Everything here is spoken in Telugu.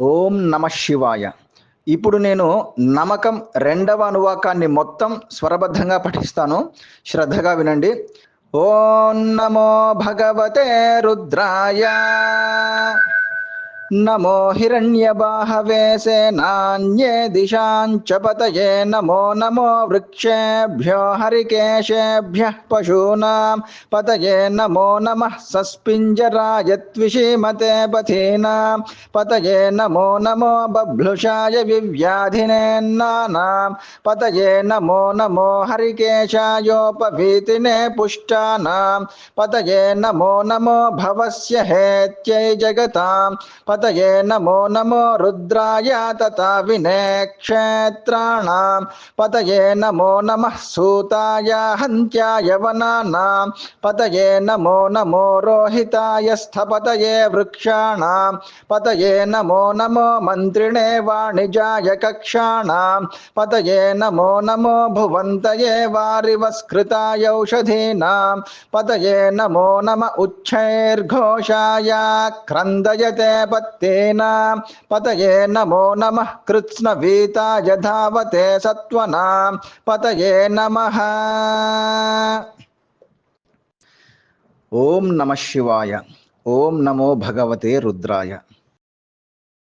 ఓం నమ శివాయ. ఇప్పుడు నేను నమకం రెండవ అనువాకాన్ని మొత్తం స్వరబద్ధంగా పఠిస్తాను. శ్రద్ధగా వినండి. ఓం నమో భగవతే రుద్రాయ, నమో హిరణ్యబాహవే సేనాన్యే దిశాంచ పతయే, నమో నమో వృక్షేభ్యో హరికేశేభ్యః పశూనాం పతయే, నమో నమః సస్పింజరాయ త్విషీమతే పథీనాం పతయే, నమో నమో బభ్లుషాయ వివ్యాధినేన్నానాం పతయే, నమో నమో హరికేశాయోపవీతినే పుష్టానాం పతయే, నమో నమో భవస్య హేత్యై జగతాం పతయే, నమో నమో రుద్రాయ తథా వినేక్షేత్రాణాం పతయే, నమో నమః సూతాయ హంత్యాయ వనానాం పతయే, నమో నమో రోహితాయ స్థపతయే వృక్షాణాం పతయే, నమో నమో మంత్రిణే వాణిజాయ కక్షాణాం పతయే, నమో నమో భువంతయే వారివస్కృతాయ ఔషధీనాం పతయే, నమో నమ ఉచ్చైర్ఘోషాయ క్రందయతే పత్తేనాం పతయే, నమో నమః కృత్స్నవీతాయ ధావతే సత్వనాం పతయే నమః. ఓం నమ శివాయ. ఓం నమో భగవతే రుద్రాయ.